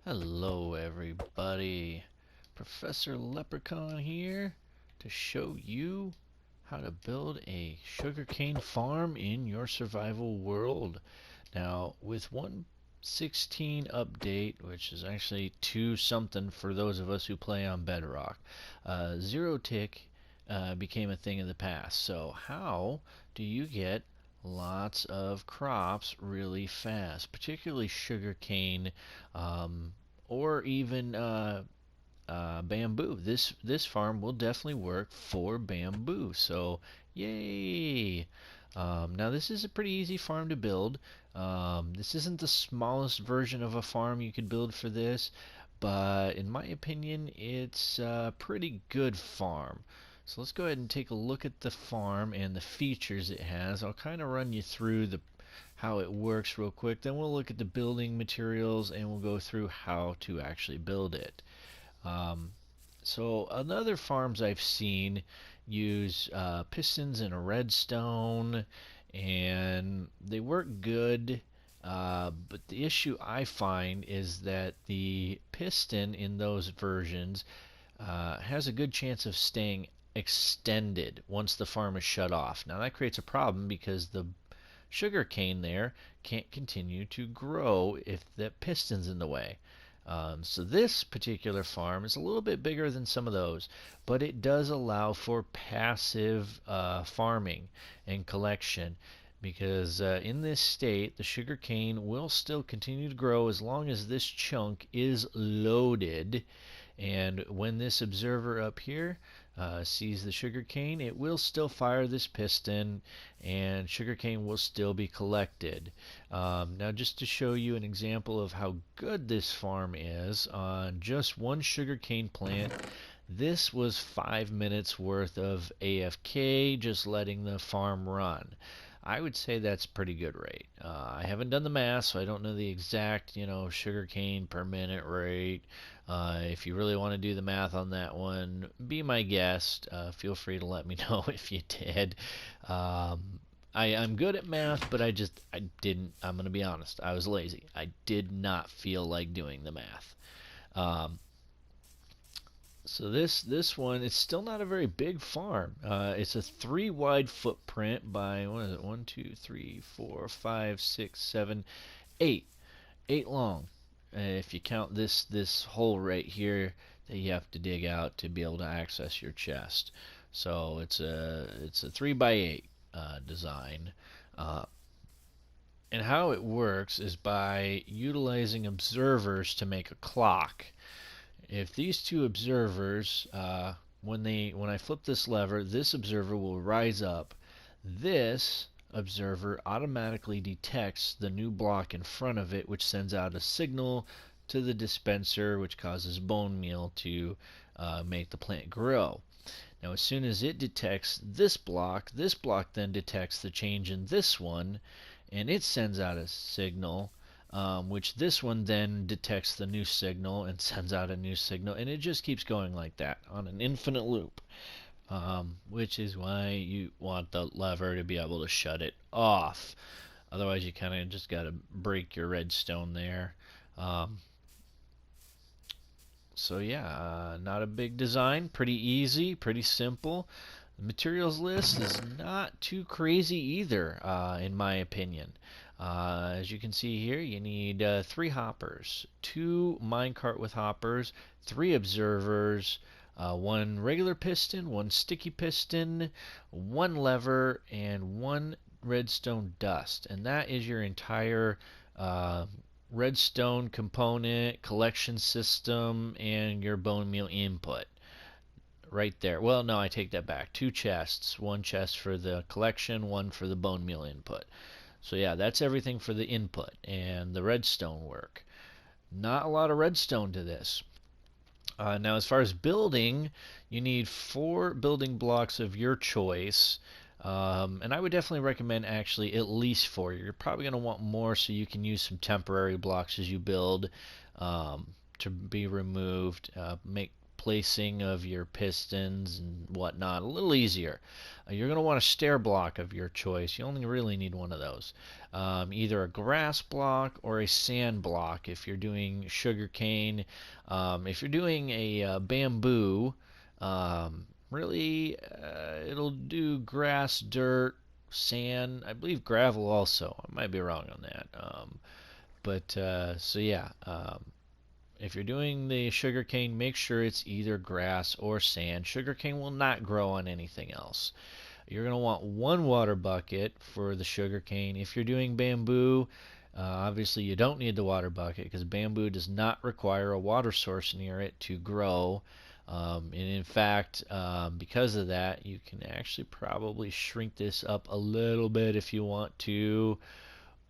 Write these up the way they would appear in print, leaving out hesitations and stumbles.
Hello everybody, Professor Leprechaun here to show you how to build a sugarcane farm in your survival world. Now with 1.16 update, which is actually 2 something for those of us who play on bedrock, zero tick became a thing of the past. So how do you get lots of crops really fast, particularly sugarcane, um, or even bamboo? This farm will definitely work for bamboo. So yay! Now this is a pretty easy farm to build. This isn't the smallest version of a farm you could build for this, but in my opinion, it's a pretty good farm. So let's go ahead and take a look at the farm and the features it has. I'll kind of run you through the how it works real quick. Then we'll look at the building materials and we'll go through how to actually build it. Um, so other farms I've seen use pistons and a redstone, and they work good. But the issue I find is that the piston in those versions has a good chance of staying extended once the farm is shut off. Now that creates a problem because the sugar cane there can't continue to grow if the piston's in the way. So this particular farm is a little bit bigger than some of those, but it does allow for passive farming and collection because in this state the sugar cane will still continue to grow as long as this chunk is loaded. And when this observer up here sees the sugar cane, it will still fire this piston and sugar cane will still be collected. Now just to show you an example of how good this farm is, on just one sugar cane plant, this was 5 minutes worth of AFK just letting the farm run. I would say that's pretty good rate. I haven't done the math, so I don't know the exact, sugarcane per minute rate. If you really want to do the math on that one, be my guest. Feel free to let me know if you did. I'm good at math, but I didn't. I'm going to be honest. I was lazy. I did not feel like doing the math. Um, so this one, it's still not a very big farm. It's a 3 wide footprint by, what is it? 1, 2, 3, 4, 5, 6, 7, 8. 8 long. If you count this hole right here that you have to dig out to be able to access your chest. So it's a 3 by 8 design. Uh, and how it works is by utilizing observers to make a clock. If these two observers, when I flip this lever, this observer will rise up. This observer automatically detects the new block in front of it, which sends out a signal to the dispenser, which causes bonemeal to make the plant grow. Now, as soon as it detects this block then detects the change in this one, and it sends out a signal, which this one then detects the new signal and sends out a new signal, and it just keeps going like that on an infinite loop. Which is why you want the lever to be able to shut it off. Otherwise, you kind of just got to break your redstone there. So yeah, not a big design, pretty easy, pretty simple. The materials list is not too crazy either, in my opinion. As you can see here, you need 3 hoppers, 2 minecart with hoppers, 3 observers, 1 regular piston, 1 sticky piston, 1 lever, and 1 redstone dust. And that is your entire redstone component, collection system, and your bonemeal input right there. Well, no, I take that back. 2 chests. 1 chest for the collection, 1 for the bonemeal input. So yeah, that's everything for the input and the redstone work. Not a lot of redstone to this. Now, as far as building, you need 4 building blocks of your choice. And I would definitely recommend actually at least 4. You're probably going to want more so you can use some temporary blocks as you build to be removed. Make placing of your pistons and whatnot a little easier. You're going to want a stair block of your choice. You only really need one of those. Either a grass block or a sand block if you're doing sugarcane. If you're doing a bamboo, really it'll do grass, dirt, sand, I believe gravel also. I might be wrong on that. So yeah, if you're doing the sugarcane, make sure it's either grass or sand. Sugarcane will not grow on anything else. You're going to want one water bucket for the sugarcane. If you're doing bamboo, obviously you don't need the water bucket because bamboo does not require a water source near it to grow. And in fact, because of that, you can actually probably shrink this up a little bit if you want to.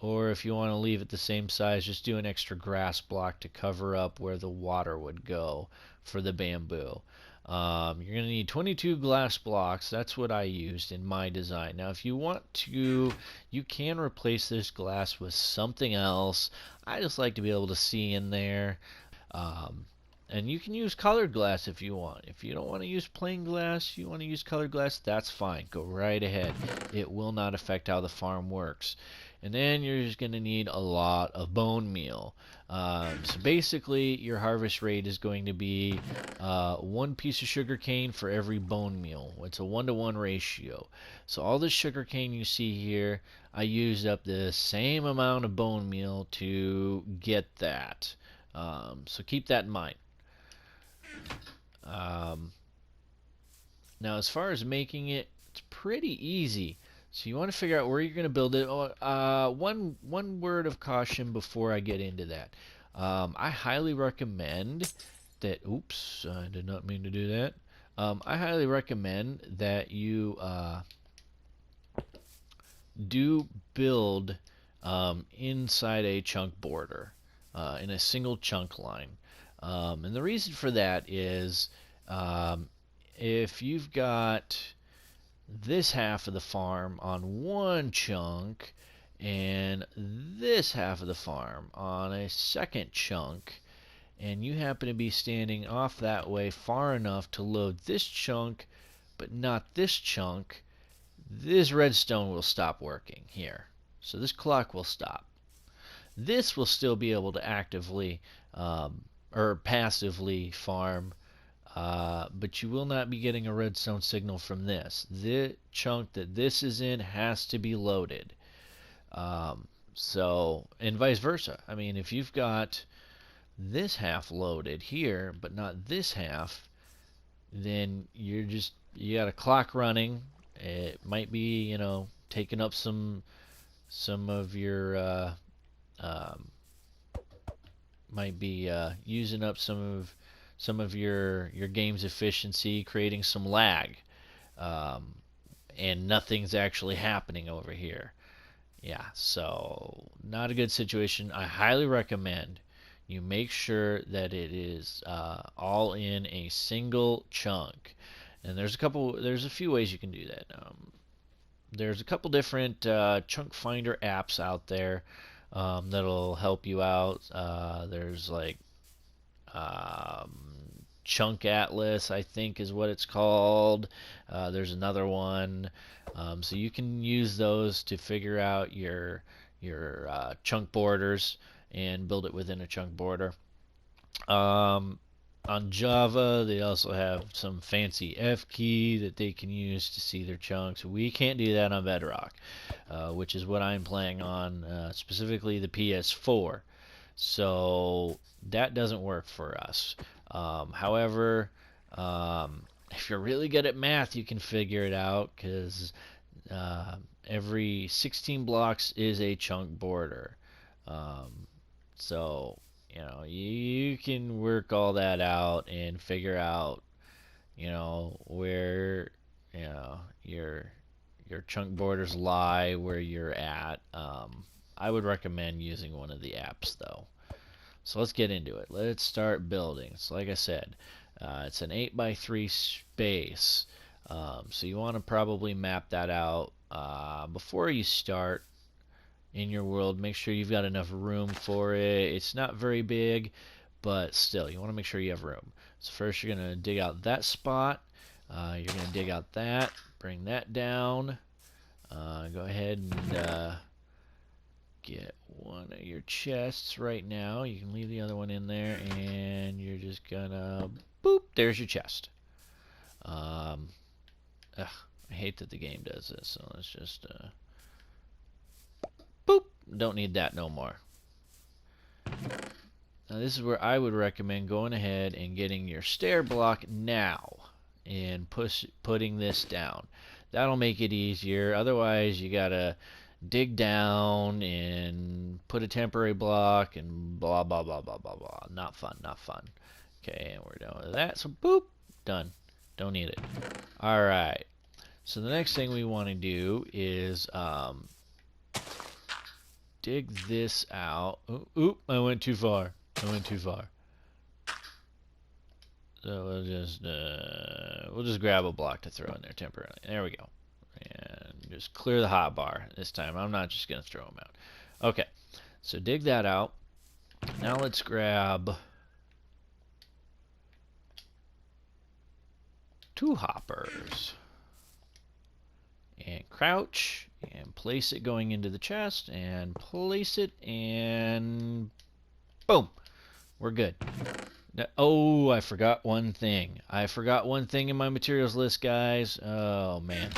Or if you want to leave it the same size, just do an extra grass block to cover up where the water would go for the bamboo. You're going to need 22 glass blocks. That's what I used in my design. Now, if you want to, you can replace this glass with something else. I just like to be able to see in there. And you can use colored glass if you want. If you don't want to use plain glass, you want to use colored glass, that's fine. Go right ahead. It will not affect how the farm works. And then you're just going to need a lot of bone meal. So basically, your harvest rate is going to be one piece of sugar cane for every bone meal. It's a 1-to-1 ratio. So all this sugar cane you see here, I used up the same amount of bone meal to get that. So keep that in mind. Now, as far as making it, it's pretty easy. So you want to figure out where you're going to build it. One word of caution before I get into that. I highly recommend that. Oops, I did not mean to do that. I highly recommend that you do build inside a chunk border in a single chunk line. And the reason for that is if you've got this half of the farm on one chunk and this half of the farm on a second chunk, and you happen to be standing off that way far enough to load this chunk but not this chunk, this redstone will stop working here. So this clock will stop. This will still be able to actively or passively farm, but you will not be getting a redstone signal from this. The chunk that this is in has to be loaded. So, and vice versa. I mean, if you've got this half loaded here, but not this half, then you got a clock running. It might be, taking up some of your, might be using up some of your game's efficiency, creating some lag, and nothing's actually happening over here. Yeah, so not a good situation. I highly recommend you make sure that it is all in a single chunk. And there's a few ways you can do that. There's a couple different chunk finder apps out there that'll help you out. There's like Chunk Atlas, I think is what it's called. There's another one. So you can use those to figure out your chunk borders and build it within a chunk border. On Java, they also have some fancy F key that they can use to see their chunks. We can't do that on Bedrock, which is what I'm playing on, specifically the PS4. So that doesn't work for us. However, if you're really good at math, you can figure it out because every 16 blocks is a chunk border. So you can work all that out and figure out, where, your chunk borders lie, where you're at. I would recommend using one of the apps though. So let's get into it. Let's start building. So like I said, it's an 8x3 space. So you want to probably map that out before you start in your world. Make sure you've got enough room for it. It's not very big, but still, you want to make sure you have room. So first you're going to dig out that spot. You're going to dig out that, bring that down. Go ahead and get one of your chests right now. You can leave the other one in there, and you're just gonna boop. There's your chest. I hate that the game does this. So let's just boop. Don't need that no more. Now this is where I would recommend going ahead and getting your stair block now and putting this down. That'll make it easier. Otherwise, you gotta dig down and put a temporary block and blah blah blah blah blah blah. Not fun, not fun. Okay, and we're done with that. So boop, done. Don't need it. All right. So the next thing we want to do is dig this out. Oop, I went too far. I went too far. So we'll just grab a block to throw in there temporarily. There we go. And just clear the hotbar this time. I'm not just going to throw them out. Okay, so dig that out. Now let's grab 2 hoppers. And crouch, and place it going into the chest, and place it, and boom. We're good. Now, oh, I forgot one thing. I forgot one thing in my materials list, guys. Oh, man.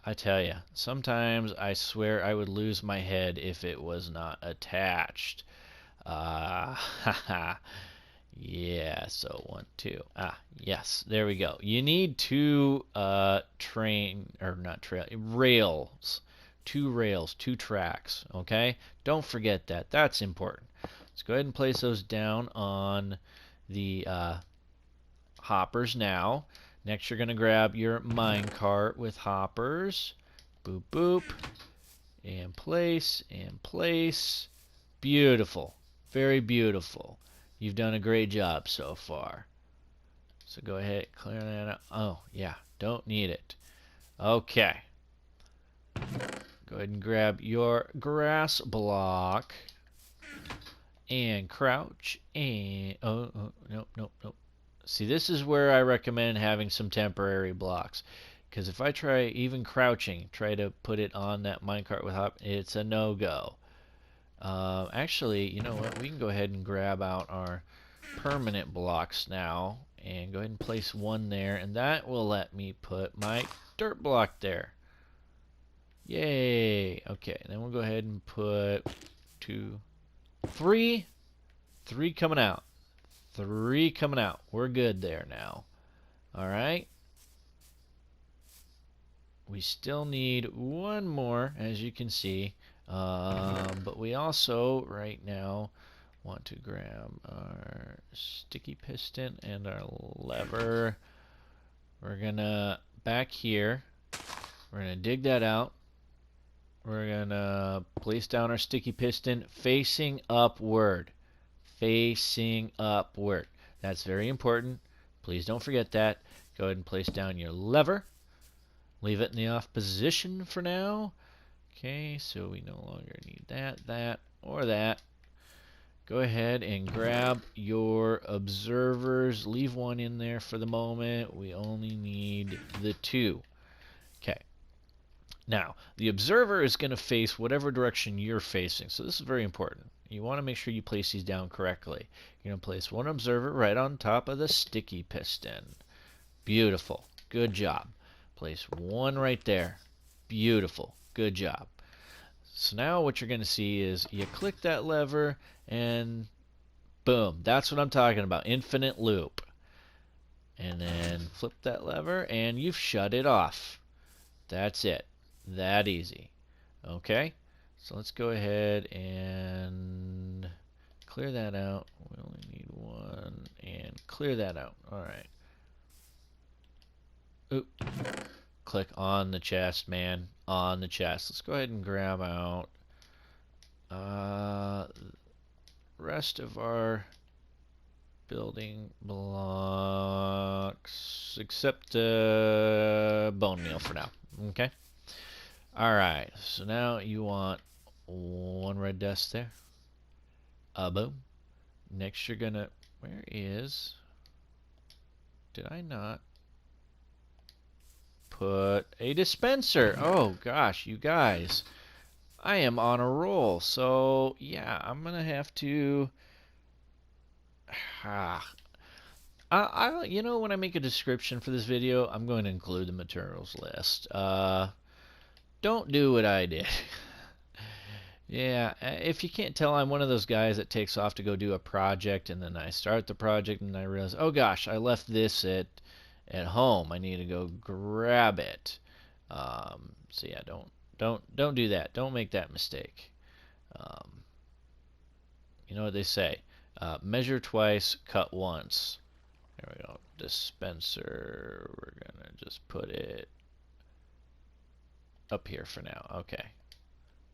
I tell you, sometimes I swear I would lose my head if it was not attached. Yeah, so 1, 2. Yes, there we go. You need 2 rails. 2 rails, 2 tracks, okay? Don't forget that. That's important. Let's go ahead and place those down on the hoppers now. Next, you're going to grab your minecart with hoppers. Boop, boop. And place, and place. Beautiful. Very beautiful. You've done a great job so far. So go ahead, clear that out. Oh, yeah, don't need it. Okay. Go ahead and grab your grass block. And crouch, and nope, nope, nope. See, this is where I recommend having some temporary blocks, because if I try even crouching, try to put it on that minecart with hop, it's a no-go. Actually, you know what? We can go ahead and grab out our permanent blocks now, and go ahead and place one there, and that will let me put my dirt block there. Yay! Okay, then we'll go ahead and put 2, 3 coming out. 3 coming out. We're good there now. Alright. We still need 1 more, as you can see. But we also, right now, want to grab our sticky piston and our lever. We're going to, back here, we're going to dig that out. We're going to place down our sticky piston facing upward. Facing upward. That's very important. Please don't forget that. Go ahead and place down your lever. Leave it in the off position for now. Okay, so we no longer need that, or that. Go ahead and grab your observers. Leave 1 in there for the moment. We only need the 2. Okay. Now, the observer is going to face whatever direction you're facing. So this is very important. You want to make sure you place these down correctly. You're going to place 1 observer right on top of the sticky piston. Beautiful. Good job. Place 1 right there. Beautiful. Good job. So now what you're going to see is you click that lever and boom. That's what I'm talking about. Infinite loop. And then flip that lever and you've shut it off. That's it. That easy. Okay? So let's go ahead and clear that out. We only need 1 and clear that out. Alright. Oop. Click on the chest, man. On the chest. Let's go ahead and grab out rest of our building blocks except bone meal for now. Okay? Alright, so now you want 1 red dust there. Boom. Next you're gonna, where is, did I not put a dispenser? Oh gosh, you guys. I am on a roll. So, yeah, I'm going to have to... you know, when I make a description for this video, I'm going to include the materials list. Don't do what I did. Yeah, if you can't tell, I'm one of those guys that takes off to go do a project, and then I start the project, and I realize, oh gosh, I left this at home. I need to go grab it. So yeah, don't do that. Don't make that mistake. Um, you know what they say? Measure twice, cut once. There we go. Dispenser. We're gonna just put it up here for now. Okay.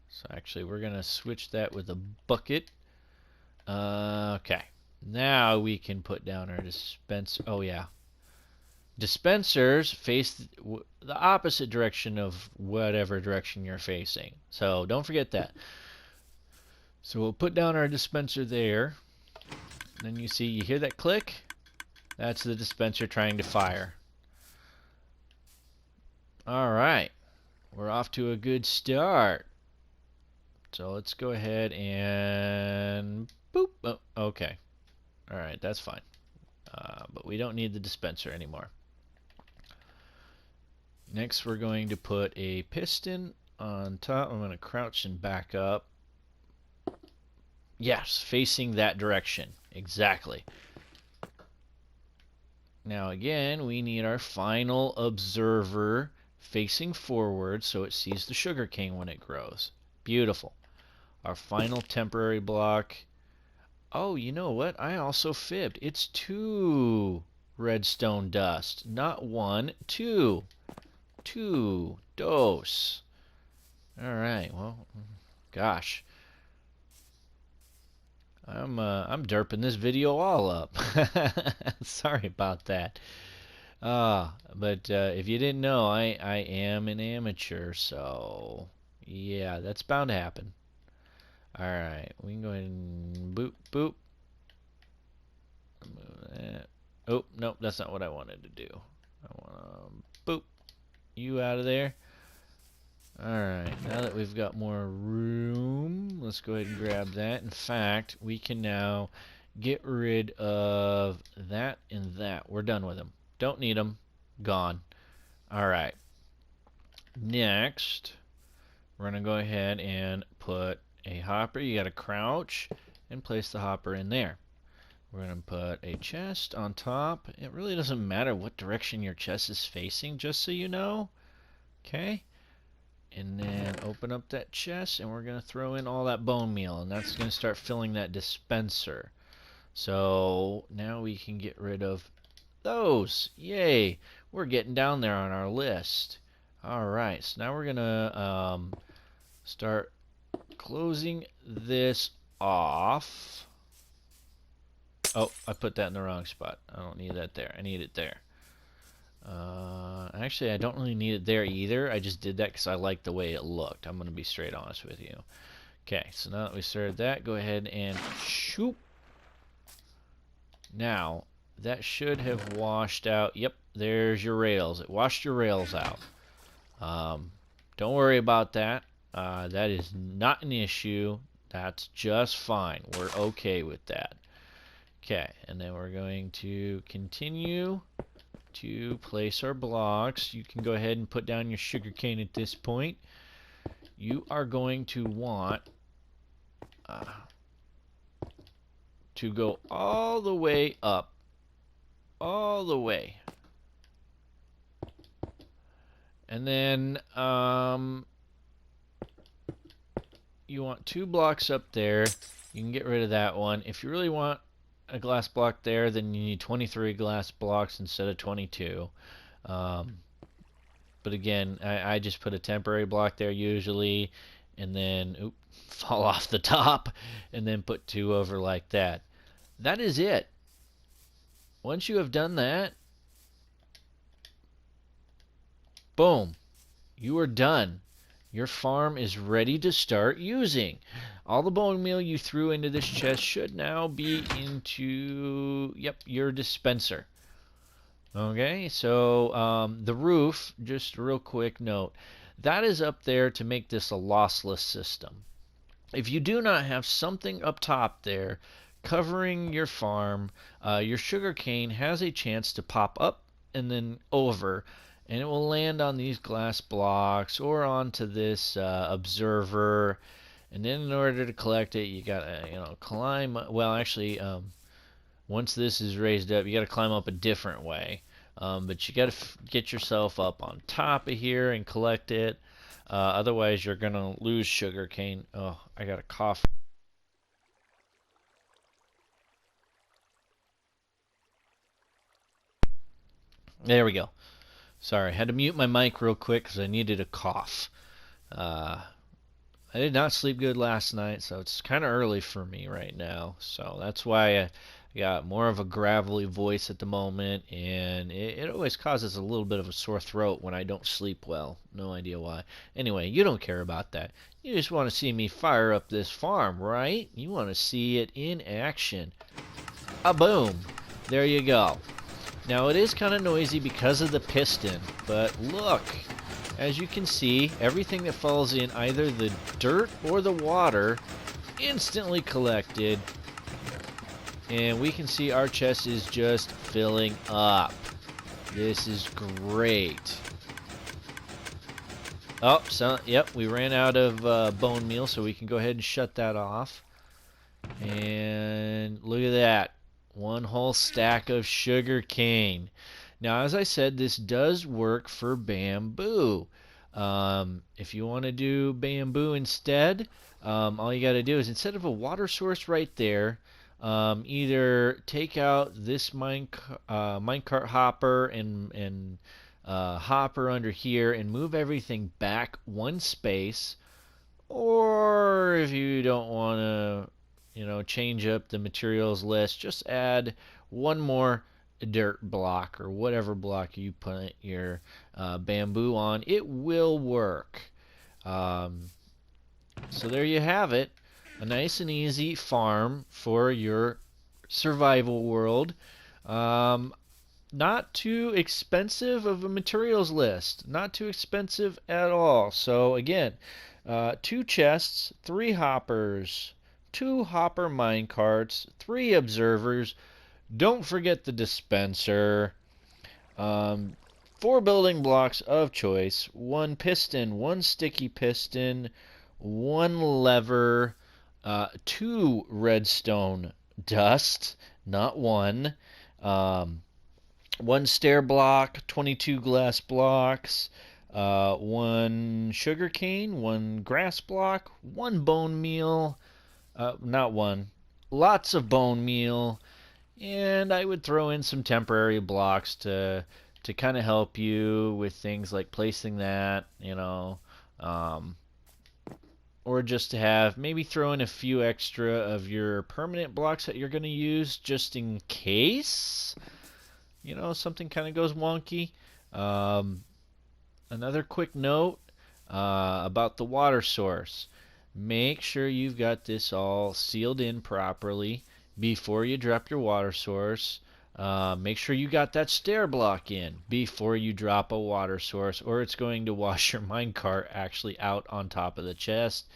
So actually, we're gonna switch that with a bucket. Okay. Now we can put down our dispenser. Oh yeah. Dispensers face the opposite direction of whatever direction you're facing. So don't forget that. So we'll put down our dispenser there. Then you see, you hear that click? That's the dispenser trying to fire. Alright. We're off to a good start. So let's go ahead and boop. Oh, okay. Alright, that's fine. But we don't need the dispenser anymore. Next, we're going to put a piston on top. I'm going to crouch and back up. Yes, facing that direction. Exactly. Now again, we need our final observer facing forward so it sees the sugarcane when it grows. Beautiful. Our final temporary block. Oh, you know what? I also fibbed. It's 2 redstone dust. Not 1, 2. 2 dose. Alright, well, gosh. I'm derping this video all up. Sorry about that. But if you didn't know, I am an amateur, so yeah, that's bound to happen. Alright, we can go ahead and boop, boop. Move that. Oh, nope, that's not what I wanted to do. I want to boop you out of there. Alright, now that we've got more room, let's go ahead and grab that. In fact, we can now get rid of that and that. We're done with them. Don't need them. Gone. Alright. Next, we're going to go ahead and put a hopper. You got to crouch and place the hopper in there. We're going to put a chest on top. It really doesn't matter what direction your chest is facing, just so you know. Okay. And then open up that chest, and we're going to throw in all that bone meal, and that's going to start filling that dispenser. So now we can get rid of those. Yay! We're getting down there on our list. Alright, so now we're going to start closing this off. Oh, I put that in the wrong spot. I don't need that there. I need it there. Actually, I don't really need it there either. I just did that because I like the way it looked. I'm going to be straight honest with you. Okay, so now that we started that, go ahead and shoot. Now, that should have washed out. Yep, there's your rails. It washed your rails out. Don't worry about that. That is not an issue. That's just fine. We're okay with that. Okay, and then we're going to continue to place our blocks. You can go ahead and put down your sugarcane at this point. You are going to want to go all the way up. All the way. And then you want 2 blocks up there. You can get rid of that one. If you really want a glass block there, then you need 23 glass blocks instead of 22. But again, I just put a temporary block there usually, and then fall off the top, and then put 2 over like that. That is it. Once you have done that, boom, you are done. Your farm is ready to start using. All the bone meal you threw into this chest should now be into, yep, your dispenser. Okay, so the roof, just a real quick note, that is up there to make this a lossless system. If you do not have something up top there covering your farm, your sugar cane has a chance to pop up and then over, and it will land on these glass blocks or onto this observer. And then in order to collect it, you gotta, climb. Well, actually, once this is raised up, you gotta climb up a different way. But you gotta get yourself up on top of here and collect it. Otherwise, you're gonna lose sugar cane. Oh, I got a cough. There we go. Sorry, had to mute my mic real quick because I needed a cough. Uh, I did not sleep good last night, so it's kind of early for me right now. So that's why I got more of a gravelly voice at the moment, and it always causes a little bit of a sore throat when I don't sleep well. No idea why. Anyway, you don't care about that. You just want to see me fire up this farm, right? You want to see it in action. A boom! There you go. Now it is kind of noisy because of the piston, but look, as you can see, everything that falls in either the dirt or the water instantly collected, and we can see our chest is just filling up. This is great. Oh, so yep, we ran out of bone meal, so we can go ahead and shut that off. And look at that. One whole stack of sugar cane. Now, as I said, this does work for bamboo. If you want to do bamboo instead, all you got to do is instead of a water source right there, either take out this minecart hopper and hopper under here and move everything back one space, or if you don't want to change up the materials list, just add one more dirt block or whatever block you put your bamboo on. It will work. So there you have it. A nice and easy farm for your survival world. Not too expensive of a materials list. Not too expensive at all. So again, 2 chests, 3 hoppers, 2 hopper minecarts, 3 observers. Don't forget the dispenser. 4 building blocks of choice. 1 piston, 1 sticky piston, 1 lever, 2 redstone dust, not one. 1 stair block, 22 glass blocks, 1 sugarcane, 1 grass block, 1 bonemeal. Not one. Lots of bone meal, and I would throw in some temporary blocks to kind of help you with things like placing that, or just to have maybe throw in a few extra of your permanent blocks that you're going to use just in case, something kind of goes wonky. Another quick note about the water source. Make sure you've got this all sealed in properly before you drop your water source. Make sure you got that stair block in before you drop a water source, or it's going to wash your minecart actually out on top of the chest.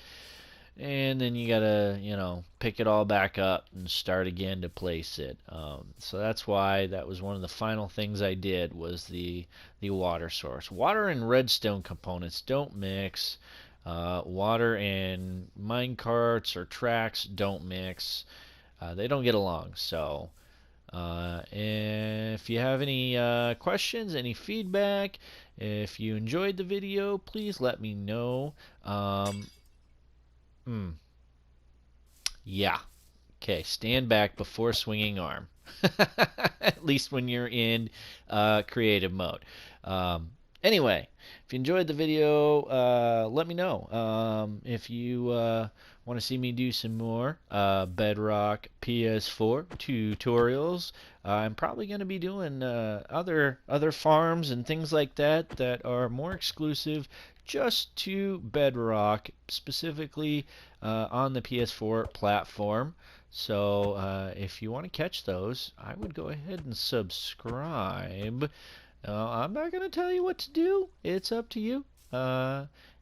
And then you gotta, pick it all back up and start again to place it. So that's why that was one of the final things I did was the water source. Water and redstone components don't mix. Water and minecarts or tracks don't mix. They don't get along. So if you have any questions, any feedback, if you enjoyed the video, please let me know. Yeah. Okay, stand back before swinging arm. At least when you're in creative mode. Anyway, if you enjoyed the video, let me know. If you want to see me do some more Bedrock PS4 tutorials, I'm probably going to be doing other farms and things like that that are more exclusive just to Bedrock, specifically on the PS4 platform. So if you want to catch those, I would go ahead and subscribe. I'm not going to tell you what to do. It's up to you.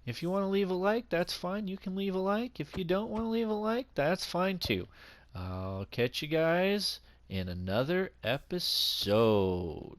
If you want to leave a like, that's fine. You can leave a like. If you don't want to leave a like, that's fine too. I'll catch you guys in another episode.